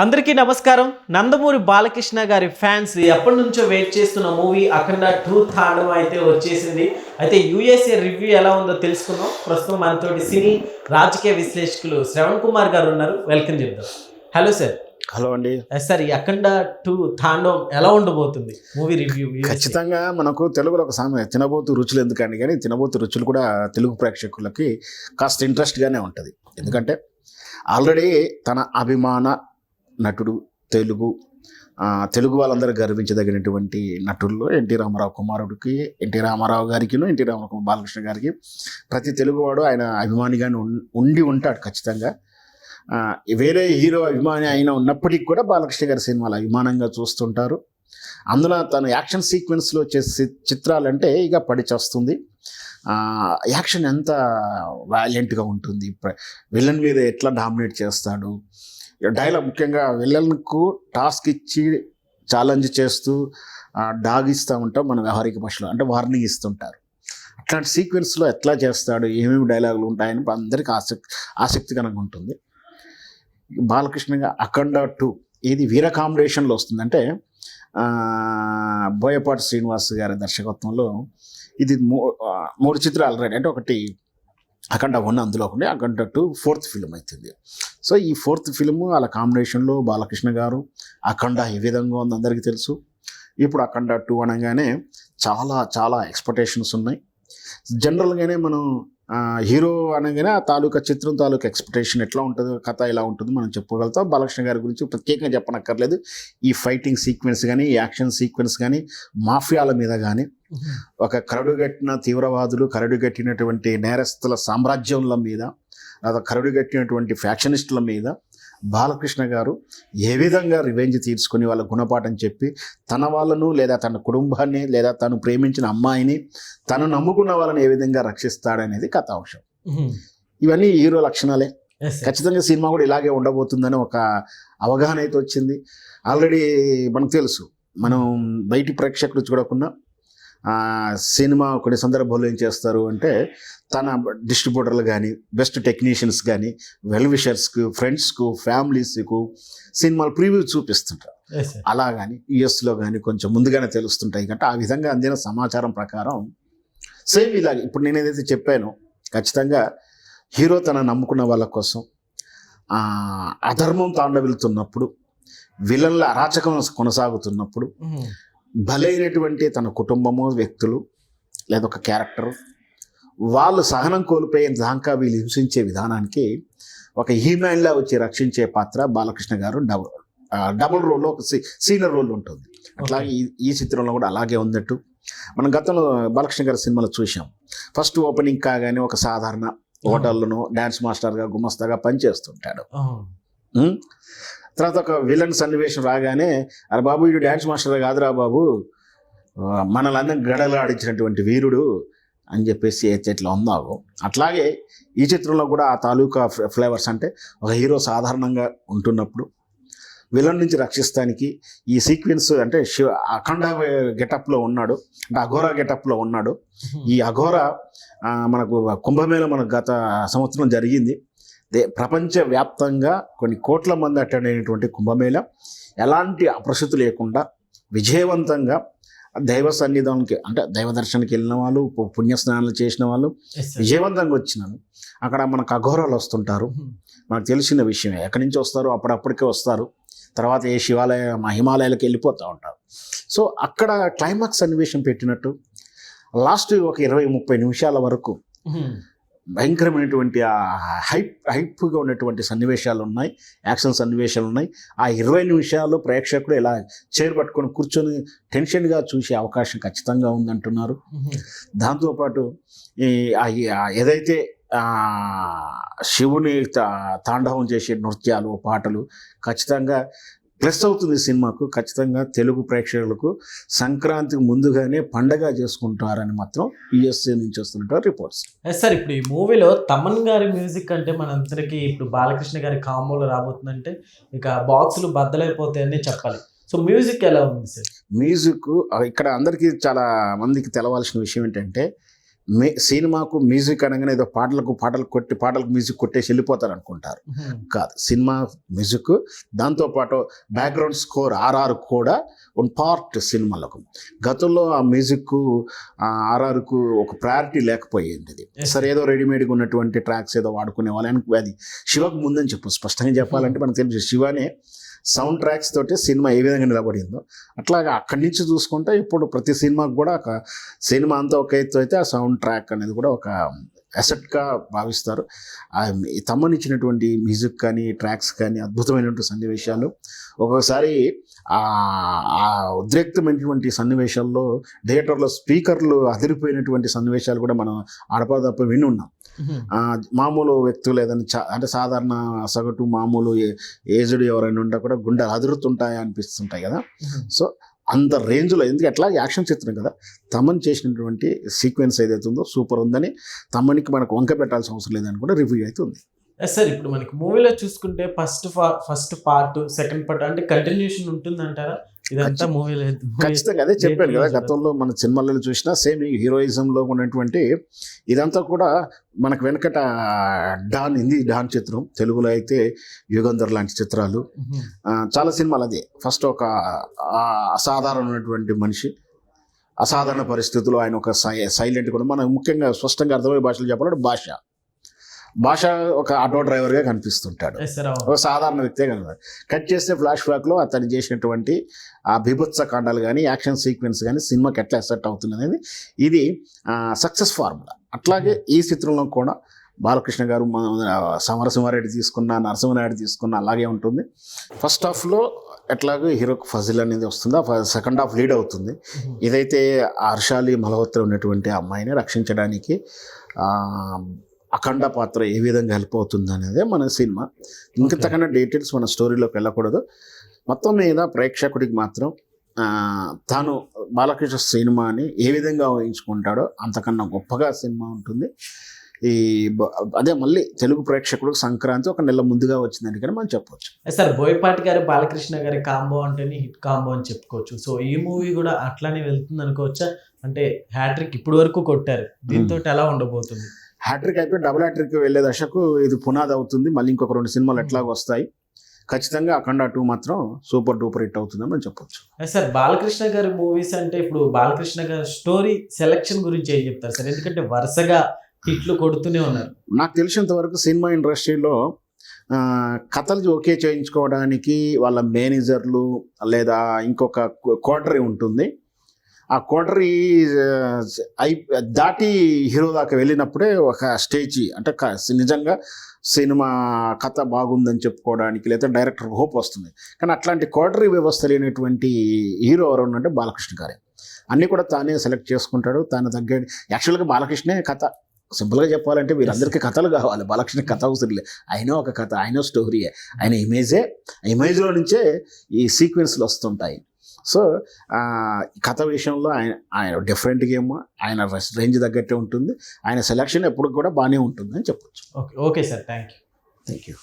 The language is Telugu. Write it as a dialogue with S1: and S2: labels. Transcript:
S1: అందరికీ నమస్కారం. నందమూరి బాలకృష్ణ గారి ఫ్యాన్స్ ఎప్పటి నుంచో వెయిట్ చేస్తున్న మూవీ అఖండ 2 తాండవం అయితే వచ్చేసింది. అయితే యూఎస్ఏ రివ్యూ ఎలా ఉందో తెలుసుకుందాం. ప్రస్తుతం మనతోటి సినీ రాజకీయ విశ్లేషకులు శ్రవణ్ కుమార్ గారు ఉన్నారు. వెల్కమ్ చెప్దాం. Hello sir.
S2: హలో అండి.
S1: సార్, ఈ అఖండ 2 తాండవం ఎలా ఉండబోతుంది మూవీ రివ్యూ?
S2: ఖచ్చితంగా మనకు తెలుగులో ఒక సామెత, తినబోతు రుచులు ఎందుకని, కానీ తినబోతు రుచులు కూడా తెలుగు ప్రేక్షకులకి కాస్త ఇంట్రెస్ట్గానే ఉంటుంది. ఎందుకంటే ఆల్రెడీ తన అభిమాన నటుడు, తెలుగు వాళ్ళందరూ గర్వించదగినటువంటి నటుల్లో ఎన్టీ రామారావు కుమారుడికి, ఎన్టీ రామారావు గారికి, ఎన్టీ రామారావు బాలకృష్ణ గారికి ప్రతి తెలుగువాడు ఆయన అభిమానిగానే ఉండి ఉంటాడు ఖచ్చితంగా. వేరే హీరో అభిమాని అయినా ఉన్నప్పటికీ కూడా బాలకృష్ణ గారి సినిమాలు అభిమానంగా చూస్తుంటారు. అందులో తను యాక్షన్ సీక్వెన్స్లో చేసే చిత్రాలంటే ఇక పడిచేస్తుంది. యాక్షన్ ఎంత వాలెంట్గా ఉంటుంది, విలన్ మీద ఎట్లా డామినేట్ చేస్తాడు, డైలాగ్ ముఖ్యంగా విలన్కు టాస్క్ ఇచ్చి ఛాలెంజ్ చేస్తూ డాగ్ ఇస్తూ ఉంటాం మన వ్యవహారిక భాషలో, అంటే వార్నింగ్ ఇస్తుంటారు. అట్లాంటి సీక్వెన్స్లో ఎట్లా చేస్తాడు, ఏమేమి డైలాగులు ఉంటాయని అందరికీ ఆసక్తికరంగా ఉంటుంది. బాలకృష్ణగా అఖండ 2 ఇది వీర కాంబినేషన్లో వస్తుంది. అంటే బోయపాటి శ్రీనివాస్ గారి దర్శకత్వంలో ఇది 3 చిత్రాలు ఆల్రెడీ, అంటే ఒకటి అఖండ 1, అందులో ఒకటి అఖండ 2 4th ఫిల్మ్ అవుతుంది. సో ఈ 4th ఫిల్మ్ వాళ్ళ కాంబినేషన్లో బాలకృష్ణ గారు అఖండ ఏ విధంగా ఉంది అందరికీ తెలుసు. ఇప్పుడు అఖండ 2 అనగానే చాలా చాలా ఎక్స్పెక్టేషన్స్ ఉన్నాయి. జనరల్గానే మనం హీరో అనగానే ఆ తాలూకా చిత్రం తాలూకా ఎక్స్పెక్టేషన్ ఎట్లా ఉంటుందో, కథ ఎలా ఉంటుందో మనం చెప్పుకోగలుగుతాం. బాలకృష్ణ గారి గురించి ప్రత్యేకంగా చెప్పనక్కర్లేదు. ఈ ఫైటింగ్ సీక్వెన్స్ కానీ, ఈ యాక్షన్ సీక్వెన్స్ కానీ, మాఫియాల మీద కానీ, ఒక కరడుగట్టిన తీవ్రవాదులు, కరడుగట్టినటువంటి నేరస్తుల సామ్రాజ్యంల మీద, లేదా కరడుగట్టినటువంటి ఫ్యాక్షనిస్టుల మీద బాలకృష్ణ గారు ఏ విధంగా రివెంజ్ తీర్చుకొని వాళ్ళ గుణపాఠం చెప్పి తన వాళ్ళను, లేదా తన కుటుంబాన్ని, లేదా తను ప్రేమించిన అమ్మాయిని, తను నమ్ముకున్న వాళ్ళని ఏ విధంగా రక్షిస్తాడనేది కథాంశం. ఇవన్నీ హీరో లక్షణాలే. ఖచ్చితంగా సినిమా కూడా ఇలాగే ఉండబోతుందని ఒక అవగాహన అయితే వచ్చింది. ఆల్రెడీ మనకు తెలుసు, మనం బయటి ప్రేక్షకులు చూడకుండా సినిమా కొన్ని సందర్భాల్లో ఏం చేస్తారు అంటే తన డిస్ట్రిబ్యూటర్లు కానీ, బెస్ట్ టెక్నీషియన్స్ కానీ, వెల్ విషర్స్కు, ఫ్రెండ్స్కు, ఫ్యామిలీస్కు సినిమాలు ప్రివ్యూ చూపిస్తుంటారు. అలా కానీ యుఎస్లో కానీ కొంచెం ముందుగానే తెలుస్తుంటాయి. అంటే ఆ విధంగా అందిన సమాచారం ప్రకారం సేమ్ ఇలాగే ఇప్పుడు నేను ఏదైతే చెప్పానో, ఖచ్చితంగా హీరో తన నమ్ముకున్న వాళ్ళ కోసం అధర్మం తాండవిల్తున్నప్పుడు, విలన్ల అరాచకం కొనసాగుతున్నప్పుడు బలైనటువంటి తన కుటుంబము, వ్యక్తులు, లేదా ఒక క్యారెక్టరు, వాళ్ళు సహనం కోల్పోయే దాకా వీళ్ళు హింసించే విధానానికి ఒక హీమ్యాన్లా వచ్చి రక్షించే పాత్ర బాలకృష్ణ గారు డబుల్ రోల్లో ఒక సీనియర్ రోల్ ఉంటుంది. అట్లాగే ఈ చిత్రంలో కూడా అలాగే ఉన్నట్టు మనం గతంలో బాలకృష్ణ గారి సినిమాలో చూసాం. ఫస్ట్ ఓపెనింగ్ కాగానే ఒక సాధారణ హోటల్లోనో డ్యాన్స్ మాస్టర్గా, గుమస్తాగా పనిచేస్తుంటాడు. తర్వాత ఒక విలన్ సన్నివేశం రాగానే, అరే బాబు వీడు డ్యాన్స్ మాస్టర్ కాదురా బాబు, మనలందరం గడలాడించినటువంటి వీరుడు అని చెప్పేసి ఎట్లా ఉన్నావు. అట్లాగే ఈ చిత్రంలో కూడా ఆ తాలూకా ఫ్లేవర్స్, అంటే ఒక హీరో సాధారణంగా ఉంటున్నప్పుడు విలన్ నుంచి రక్షిస్తానికి ఈ సీక్వెన్స్, అంటే అఖండ గెటప్లో ఉన్నాడు, అంటే అఘోరా గెటప్లో ఉన్నాడు. ఈ అఘోరా మనకు కుంభమేళ మనకు గత సంవత్సరం జరిగింది. ప్రపంచవ్యాప్తంగా కొన్ని కోట్ల మంది అటెండ్ అయినటువంటి కుంభమేళ ఎలాంటి అప్రశృతి లేకుండా విజయవంతంగా దైవ సన్నిధానికి, అంటే దైవ దర్శనానికి వెళ్ళిన వాళ్ళు, పుణ్యస్నానాలు చేసిన వాళ్ళు విజయవంతంగా వచ్చినారు. అక్కడ మనకు అఘోరాలు వస్తుంటారు, మనకు తెలిసిన విషయమే. ఎక్కడి నుంచి వస్తారు, అప్పుడప్పటికే వస్తారు, తర్వాత ఏ హిమాలయాలకు వెళ్ళిపోతూ ఉంటారు. సో అక్కడ క్లైమాక్స్ సన్నివేశం పెట్టినట్టు లాస్ట్ ఒక 20-30 నిమిషాల వరకు భయంకరమైనటువంటి హైప్గా ఉన్నటువంటి సన్నివేశాలు ఉన్నాయి, యాక్షన్ సన్నివేశాలు ఉన్నాయి. ఆ 20 నిమిషాలు ప్రేక్షకుడు ఇలా చేరుపట్టుకొని కూర్చొని టెన్షన్గా చూసే అవకాశం ఖచ్చితంగా ఉందంటున్నారు. దాంతోపాటు ఏదైతే శివుని తాండవం చేసే నృత్యాలు, పాటలు ఖచ్చితంగా ప్లస్ అవుతుంది సినిమాకు. ఖచ్చితంగా తెలుగు ప్రేక్షకులకు సంక్రాంతికి ముందుగానే పండగ చేసుకుంటారని మాత్రం యుఎస్ఏ నుంచి వస్తుంటారు రిపోర్ట్స్.
S1: సార్, ఇప్పుడు ఈ మూవీలో తమన్ గారి మ్యూజిక్ అంటే మనందరికీ ఇప్పుడు బాలకృష్ణ గారి కాంబోలో రాబోతుందంటే ఇక బాక్సులు బద్దలైపోతాయని చెప్పాలి. సో మ్యూజిక్ ఎలా ఉంది సార్?
S2: మ్యూజిక్ ఇక్కడ అందరికీ చాలా మందికి తెలవాల్సిన విషయం ఏంటంటే, సినిమాకు మ్యూజిక్ అనగానే ఏదో పాటలకు మ్యూజిక్ కొట్టేసి వెళ్ళిపోతారు అనుకుంటారు. కాదు, సినిమా మ్యూజిక్ దాంతోపాటు బ్యాక్గ్రౌండ్ స్కోర్ ఆర్ఆర్ కూడా వన్ పార్ట్ సినిమాలకు. గతంలో ఆ మ్యూజిక్ ఆర్ఆర్కు ఒక ప్రయారిటీ లేకపోయింది. ఇది సరే ఏదో రెడీమేడ్గా ఉన్నటువంటి ట్రాక్స్ ఏదో వాడుకునే వాళ్ళని, అది శివకు ముందని చెప్పు. స్పష్టంగా చెప్పాలంటే మనకు తెలుసు శివనే సౌండ్ ట్రాక్స్ తోటి సినిమా ఏ విధంగా నిలబడిందో అట్లాగా అక్కడి నుంచి చూసుకుంటే ఇప్పుడు ప్రతి సినిమాకు కూడా ఒక సినిమా అంతా ఒక ఎత్తు అయితే ఆ సౌండ్ ట్రాక్ అనేది కూడా ఒక అసెట్గా భావిస్తారు. తమ్మనిచ్చినటువంటి మ్యూజిక్ కానీ ట్రాక్స్ కానీ అద్భుతమైనటువంటి సన్నివేశాలు, ఒక్కొక్కసారి ఆ ఉద్రేక్తమైనటువంటి సన్నివేశాల్లో థియేటర్లో స్పీకర్లు అదిరిపోయినటువంటి సన్నివేశాలు కూడా మనం ఆడపడదప్ప విని ఉన్నాం. మామూలు వ్యక్తులు ఏదైనా అంటే సాధారణ సగటు మామూలు ఏజ్డ్ ఎవరైనా ఉంటే కూడా గుండెలు అదురుతుంటాయా అనిపిస్తుంటాయి కదా. సో అంత రేంజ్లో, ఎందుకంటే ఎట్లా యాక్షన్ చిత్రం కదా, తమన్ చేసినటువంటి సీక్వెన్స్ ఏదైతే ఉందో సూపర్ ఉందని, తమన్కి మనకు వంక పెట్టాల్సిన అవసరం లేదని కూడా రివ్యూ అయితే ఉంది.
S1: సార్ ఇప్పుడు మనకి మూవీలో చూసుకుంటే ఫస్ట్ పార్ట్ సెకండ్ పార్ట్ అంటే కంటిన్యూషన్ ఉంటుంది అంటారా? ఇదంతా మూవీలో
S2: ఖచ్చితంగా అదే చెప్పాను కదా, గతంలో మన సినిమాలలో చూసినా సేమ్ హీరోయిజంలో ఉన్నటువంటి ఇదంతా కూడా మనకు వెనకట హిందీ డాన్ చిత్రం, తెలుగులో అయితే యుగంధర్ లాంటి చిత్రాలు, చాలా సినిమాలు అదే. ఫస్ట్ ఒక అసాధారణమైనటువంటి మనిషి, అసాధారణ పరిస్థితుల్లో ఆయన ఒక సైలెంట్ కూడా, మనం ముఖ్యంగా స్పష్టంగా అర్థమయ్యే భాషలో చెప్పాలంటే భాష ఒక ఆటో డ్రైవర్గా కనిపిస్తుంటాడు, ఒక సాధారణ వ్యక్తే కనుక. కట్ చేస్తే ఫ్లాష్ బ్యాక్లో అతను చేసినటువంటి ఆ బీభత్స కాండాలు కానీ యాక్షన్ సీక్వెన్స్ కానీ సినిమాకి ఎట్లా ఎసెట్ అవుతుంది అనేది ఇది సక్సెస్ ఫార్ములా. అట్లాగే ఈ చిత్రంలో కూడా బాలకృష్ణ గారు సమరసింహారెడ్డి తీసుకున్న, నరసింహారెడ్డి తీసుకున్న అలాగే ఉంటుంది. ఫస్ట్ హాఫ్లో ఎట్లాగో హీరోకి ఫజిల్ అనేది వస్తుంది, సెకండ్ హాఫ్ లీడ్ అవుతుంది. ఇదైతే హర్షాలి మల్హోత్రా ఉన్నటువంటి అమ్మాయిని రక్షించడానికి అఖండ పాత్ర ఏ విధంగా హెల్ప్ అవుతుంది అనేది మన సినిమా. ఇంతకన్నా డీటెయిల్స్ మన స్టోరీలోకి వెళ్ళకూడదు. మొత్తం మీద ప్రేక్షకుడికి మాత్రం తాను బాలకృష్ణ సినిమాని ఏ విధంగా ఊహించుకుంటాడో అంతకన్నా గొప్పగా సినిమా ఉంటుంది. అదే మళ్ళీ తెలుగు ప్రేక్షకుడికి సంక్రాంతి ఒక నెల ముందుగా వచ్చిందని కానీ మనం చెప్పవచ్చు.
S1: సార్ బోయపాటి గారి బాలకృష్ణ గారి కాంబో అంటేనే హిట్ కాంబో అని చెప్పుకోవచ్చు. సో ఈ మూవీ కూడా అట్లానే వెళ్తుంది అనుకోవచ్చా? అంటే హ్యాట్రిక్ ఇప్పటి వరకు కొట్టారు, దీంతో ఎలా ఉండబోతుంది?
S2: హ్యాట్రిక్ అయిపోయి డబుల్ హ్యాట్రిక్ వెళ్ళే దశకు ఇది పునాది అవుతుంది. మళ్ళీ ఇంకొక 2 సినిమాలు ఎట్లాగో వస్తాయి. ఖచ్చితంగా అఖండ 2 మాత్రం సూపర్ డూపర్ హిట్ అవుతుందని మనం చెప్పొచ్చు.
S1: సార్ బాలకృష్ణ గారి మూవీస్ అంటే ఇప్పుడు బాలకృష్ణ గారి స్టోరీ సెలెక్షన్ గురించి ఏం చెప్తారు సార్? ఎందుకంటే వరుసగా హిట్లు కొడుతూనే ఉన్నారు.
S2: నాకు తెలిసినంత వరకు సినిమా ఇండస్ట్రీలో కథలు ఓకే చేయించుకోవడానికి వాళ్ళ మేనేజర్లు లేదా ఇంకొక కోటరీ ఉంటుంది. ఆ కోటరీ దాటి హీరో దాకా వెళ్ళినప్పుడే ఒక స్టేజ్ అంటే నిజంగా సినిమా కథ బాగుందని చెప్పుకోవడానికి లేదా డైరెక్టర్ హోప్ వస్తుంది. కానీ అట్లాంటి కోటరీ వ్యవస్థ లేనటువంటి హీరో ఎవరు అంటే బాలకృష్ణ గారే. అన్నీ కూడా తానే సెలెక్ట్ చేసుకుంటాడు, తాను తగ్గ. యాక్చువల్గా బాలకృష్ణే కథ, సింపుల్గా చెప్పాలంటే వీళ్ళందరికీ కథలు కావాలి, బాలకృష్ణ కథ అవసరం లేదు. ఆయన ఒక కథ, ఆయన స్టోరీయే, ఆయన ఇమేజ్లో నుంచే ఈ సీక్వెన్స్లు వస్తుంటాయి. సో కథ విషయంలో ఆయన డిఫరెంట్గా ఏమో ఆయన రేంజ్ తగ్గట్టే ఉంటుంది. ఆయన సెలక్షన్ ఎప్పుడు కూడా బాగానే ఉంటుంది అని చెప్పొచ్చు.
S1: Okay sir, thank you.